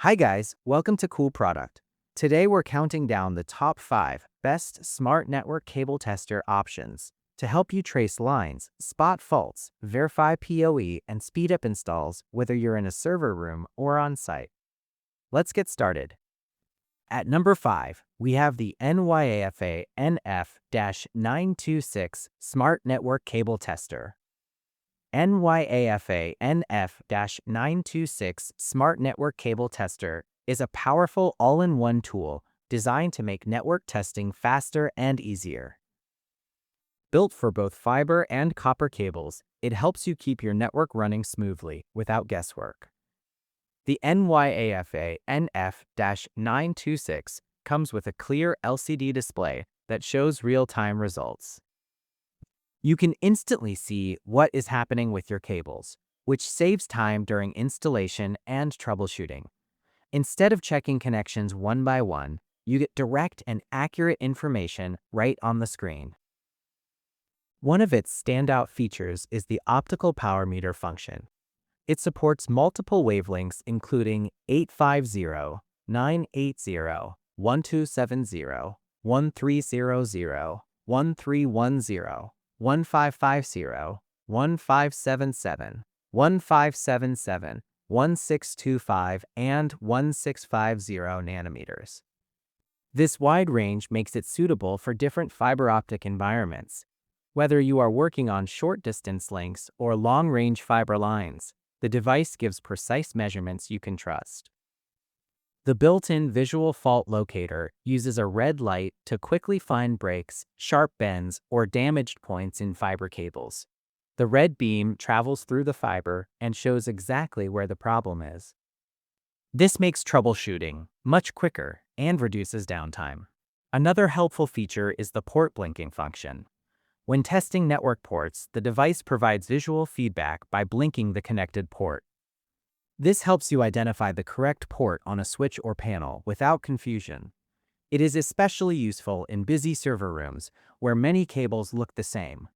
Hi guys, welcome to Cool Product. Today we're counting down the top 5 best smart network cable tester options to help you trace lines, spot faults, verify PoE, and speed up installs whether you're in a server room or on site. Let's get started. At number 5, we have the Noyafa NF-926 Smart Network Cable Tester. Noyafa NF-926 Smart Network Cable Tester is a powerful all-in-one tool designed to make network testing faster and easier. Built for both fiber and copper cables, it helps you keep your network running smoothly without guesswork. The Noyafa NF-926 comes with a clear LCD display that shows real-time results. You can instantly see what is happening with your cables, which saves time during installation and troubleshooting. Instead of checking connections one by one, you get direct and accurate information right on the screen. One of its standout features is the optical power meter function. It supports multiple wavelengths including 850, 980, 1270, 1300, 1310, 1550, 1577, 1577, 1625, and 1650 nanometers. This wide range makes it suitable for different fiber optic environments. Whether you are working on short-distance links or long-range fiber lines, the device gives precise measurements you can trust. The built-in visual fault locator uses a red light to quickly find breaks, sharp bends, or damaged points in fiber cables. The red beam travels through the fiber and shows exactly where the problem is. This makes troubleshooting much quicker and reduces downtime. Another helpful feature is the port blinking function. When testing network ports, the device provides visual feedback by blinking the connected port. This helps you identify the correct port on a switch or panel without confusion. It is especially useful in busy server rooms where many cables look the same.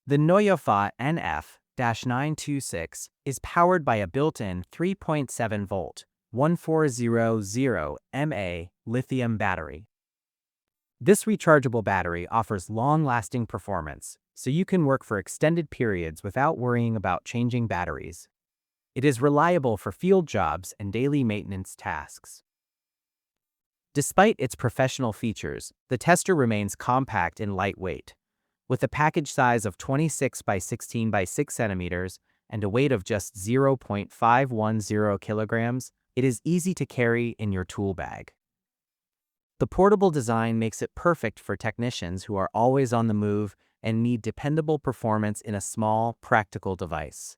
The Noyafa NF-926 is powered by a built-in 3.7-volt, 1400 mAh lithium battery. This rechargeable battery offers long-lasting performance, so you can work for extended periods without worrying about changing batteries. It is reliable for field jobs and daily maintenance tasks. Despite its professional features, the tester remains compact and lightweight. With a package size of 26 by 16 by 6 centimeters and a weight of just 0.510 kilograms, it is easy to carry in your tool bag. The portable design makes it perfect for technicians who are always on the move and need dependable performance in a small, practical device.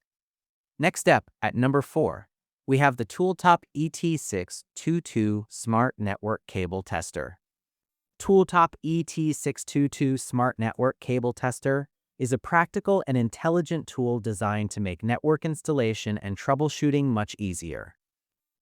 Next up, at number 4, we have the Tooltop ET622 Smart Network Cable Tester. Tooltop ET622 Smart Network Cable Tester is a practical and intelligent tool designed to make network installation and troubleshooting much easier.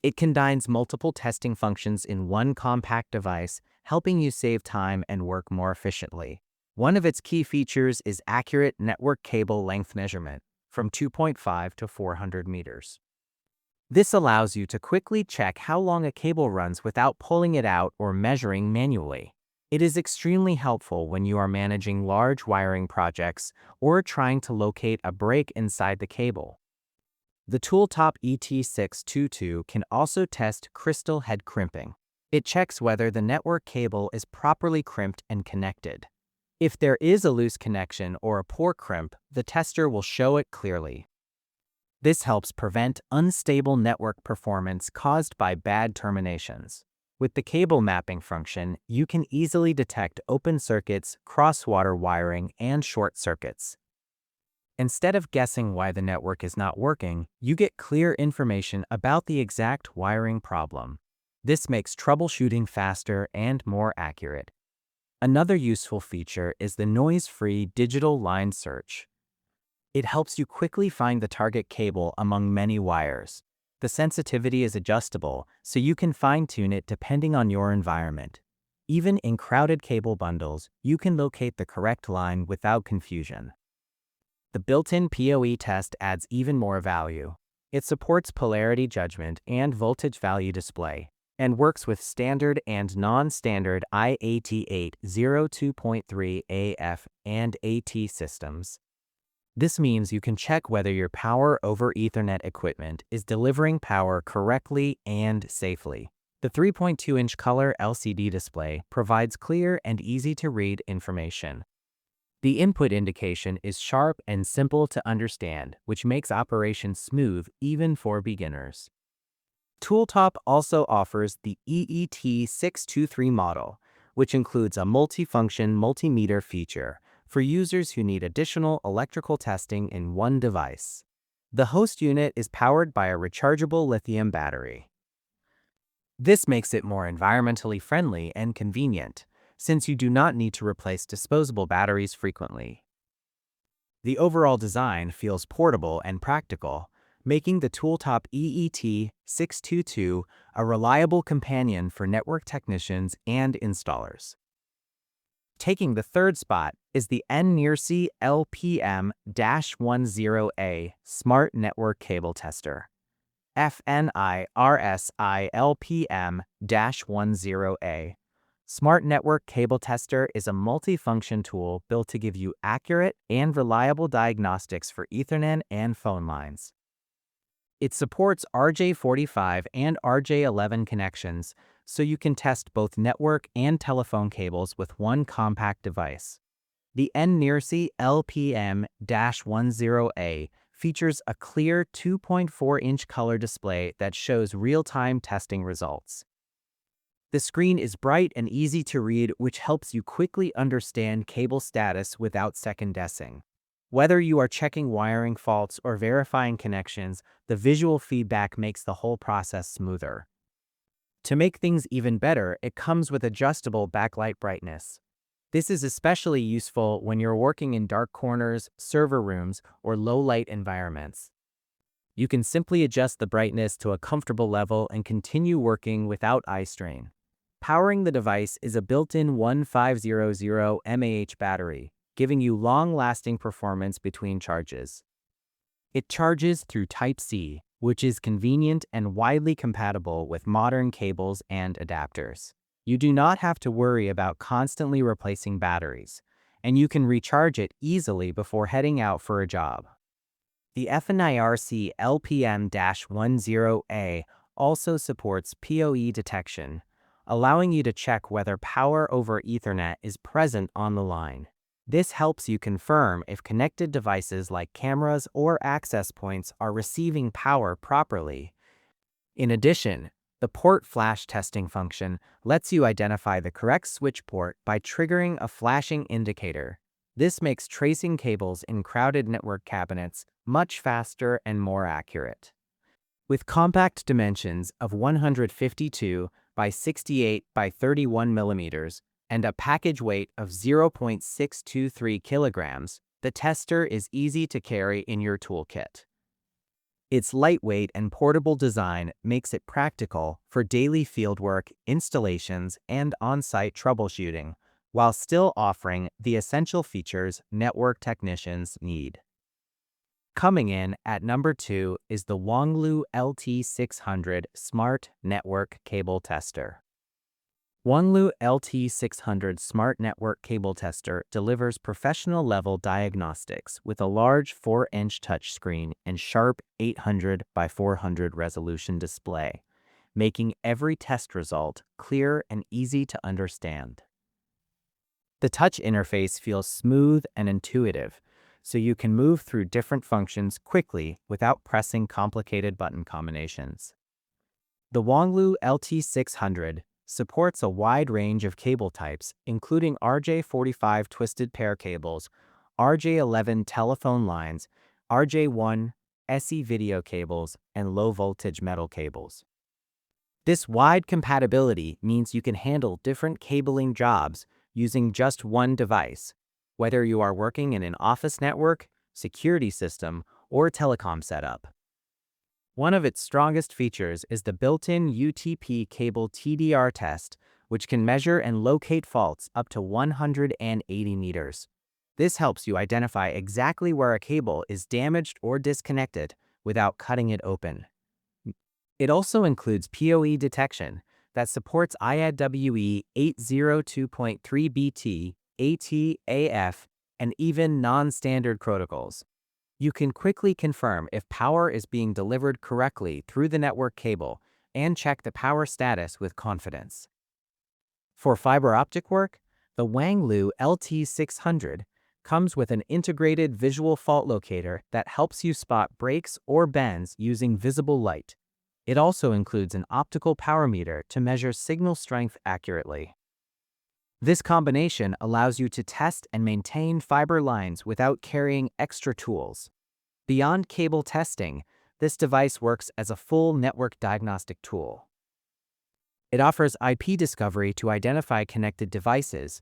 It combines multiple testing functions in one compact device, helping you save time and work more efficiently. One of its key features is accurate network cable length measurement, from 2.5 to 400 meters. This allows you to quickly check how long a cable runs without pulling it out or measuring manually. It is extremely helpful when you are managing large wiring projects or trying to locate a break inside the cable. The Tooltop ET622 can also test crystal head crimping. It checks whether the network cable is properly crimped and connected. If there is a loose connection or a poor crimp, the tester will show it clearly. This helps prevent unstable network performance caused by bad terminations. With the cable mapping function, you can easily detect open circuits, cross-water wiring, and short circuits. Instead of guessing why the network is not working, you get clear information about the exact wiring problem. This makes troubleshooting faster and more accurate. Another useful feature is the noise-free digital line search. It helps you quickly find the target cable among many wires. The sensitivity is adjustable, so you can fine-tune it depending on your environment. Even in crowded cable bundles, you can locate the correct line without confusion. The built-in PoE test adds even more value. It supports polarity judgment and voltage value display, and works with standard and non-standard IAT802.3 AF and AT systems. This means you can check whether your Power over Ethernet equipment is delivering power correctly and safely. The 3.2-inch color LCD display provides clear and easy-to-read information. The input indication is sharp and simple to understand, which makes operation smooth even for beginners. Tooltop also offers the EET623 model, which includes a multifunction multimeter feature for users who need additional electrical testing in one device. The host unit is powered by a rechargeable lithium battery. This makes it more environmentally friendly and convenient, since you do not need to replace disposable batteries frequently. The overall design feels portable and practical, making the Tooltop EET622 a reliable companion for network technicians and installers. Taking the third spot is the Fnirsi LPM-10A Smart Network Cable Tester. Fnirsi LPM-10A Smart Network Cable Tester is a multifunction tool built to give you accurate and reliable diagnostics for Ethernet and phone lines. It supports RJ45 and RJ11 connections, so you can test both network and telephone cables with one compact device. The Fnirsi LPM-10A features a clear 2.4-inch color display that shows real-time testing results. The screen is bright and easy to read, which helps you quickly understand cable status without second-guessing. Whether you are checking wiring faults or verifying connections, the visual feedback makes the whole process smoother. To make things even better, it comes with adjustable backlight brightness. This is especially useful when you're working in dark corners, server rooms, or low-light environments. You can simply adjust the brightness to a comfortable level and continue working without eye strain. Powering the device is a built-in 1500 mAh battery, giving you long-lasting performance between charges. It charges through Type-C, which is convenient and widely compatible with modern cables and adapters. You do not have to worry about constantly replacing batteries, and you can recharge it easily before heading out for a job. The Fnirsi LPM-10A also supports PoE detection, allowing you to check whether power over Ethernet is present on the line. This helps you confirm if connected devices like cameras or access points are receiving power properly. In addition, the port flash testing function lets you identify the correct switch port by triggering a flashing indicator. This makes tracing cables in crowded network cabinets much faster and more accurate. With compact dimensions of 152 by 68 by 31 millimeters and a package weight of 0.623 kilograms, the tester is easy to carry in your toolkit. Its lightweight and portable design makes it practical for daily fieldwork, installations, and on-site troubleshooting, while still offering the essential features network technicians need. Coming in at number 2 is the Wanglu LT-600 Smart Network Cable Tester. Wanglu LT-600 Smart Network Cable Tester delivers professional-level diagnostics with a large 4-inch touchscreen and sharp 800 by 400 resolution display, making every test result clear and easy to understand. The touch interface feels smooth and intuitive, so you can move through different functions quickly without pressing complicated button combinations. The Wanglu LT-600 supports a wide range of cable types, including RJ45 twisted pair cables, RJ11 telephone lines, RJ1 SE video cables, and low-voltage metal cables. This wide compatibility means you can handle different cabling jobs using just one device, whether you are working in an office network, security system, or telecom setup. One of its strongest features is the built-in UTP cable TDR test, which can measure and locate faults up to 180 meters. This helps you identify exactly where a cable is damaged or disconnected without cutting it open. It also includes PoE detection that supports IAWE 802.3BT, ATAF, and even non-standard protocols. You can quickly confirm if power is being delivered correctly through the network cable and check the power status with confidence. For fiber optic work, the Wanglu LT-600 comes with an integrated visual fault locator that helps you spot breaks or bends using visible light. It also includes an optical power meter to measure signal strength accurately. This combination allows you to test and maintain fiber lines without carrying extra tools. Beyond cable testing, this device works as a full network diagnostic tool. It offers IP discovery to identify connected devices,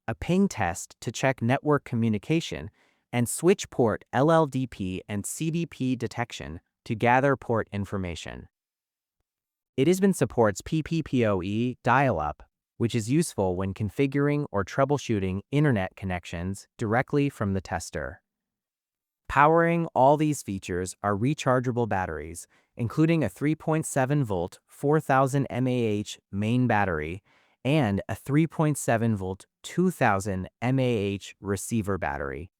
a ping test to check network communication, and switch port LLDP and CDP detection to gather port information. It even supports PPPoE dial-up, which is useful when configuring or troubleshooting internet connections directly from the tester. Powering all these features are rechargeable batteries, including a 3.7-volt 4000 mAh main battery and a 3.7-volt 2000 mAh receiver battery.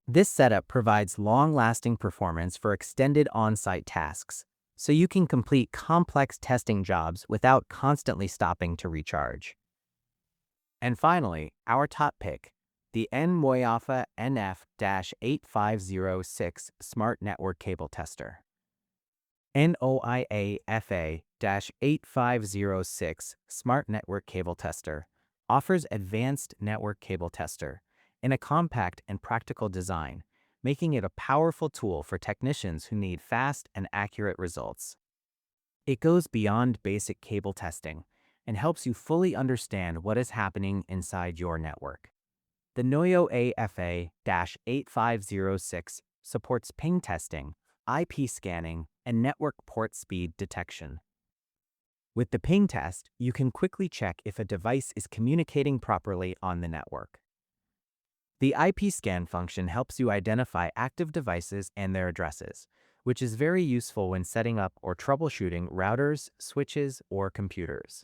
This setup provides long-lasting performance for extended on-site tasks, so you can complete complex testing jobs without constantly stopping to recharge. And finally, our top pick, the Noyafa NF-8506 Smart Network Cable Tester. Noyafa NF-8506 Smart Network Cable Tester offers advanced network cable tester in a compact and practical design, making it a powerful tool for technicians who need fast and accurate results. It goes beyond basic cable testing and helps you fully understand what is happening inside your network. The Noyafa NF-8506 supports ping testing, IP scanning, and network port speed detection. With the ping test, you can quickly check if a device is communicating properly on the network. The IP scan function helps you identify active devices and their addresses, which is very useful when setting up or troubleshooting routers, switches, or computers.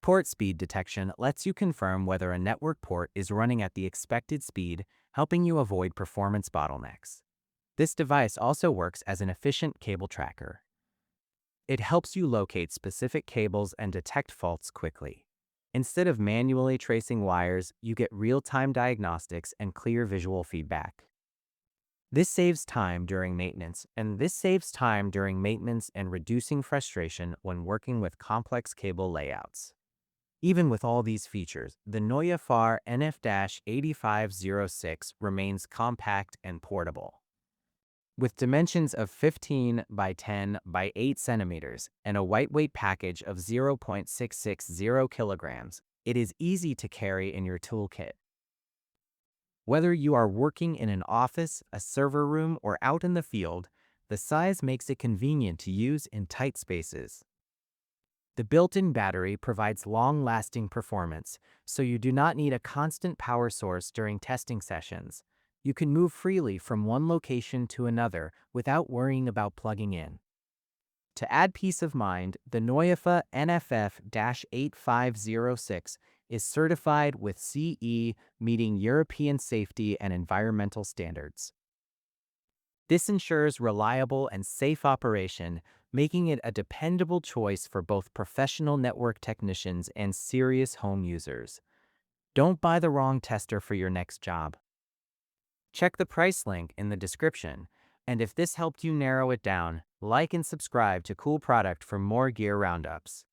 Port speed detection lets you confirm whether a network port is running at the expected speed, helping you avoid performance bottlenecks. This device also works as an efficient cable tracker. It helps you locate specific cables and detect faults quickly. Instead of manually tracing wires, you get real-time diagnostics and clear visual feedback. This saves time during maintenance and reducing frustration when working with complex cable layouts. Even with all these features, the Noyafa NF-8506 remains compact and portable. With dimensions of 15 by 10 by 8 centimeters and a lightweight package of 0.660 kilograms, it is easy to carry in your toolkit. Whether you are working in an office, a server room, or out in the field, the size makes it convenient to use in tight spaces. The built-in battery provides long-lasting performance, so you do not need a constant power source during testing sessions. You can move freely from one location to another without worrying about plugging in. To add peace of mind, the Noyafa NF-8506 is certified with CE, meeting European safety and environmental standards. This ensures reliable and safe operation, making it a dependable choice for both professional network technicians and serious home users. Don't buy the wrong tester for your next job. Check the price link in the description, and if this helped you narrow it down, like and subscribe to Cool Product for more gear roundups.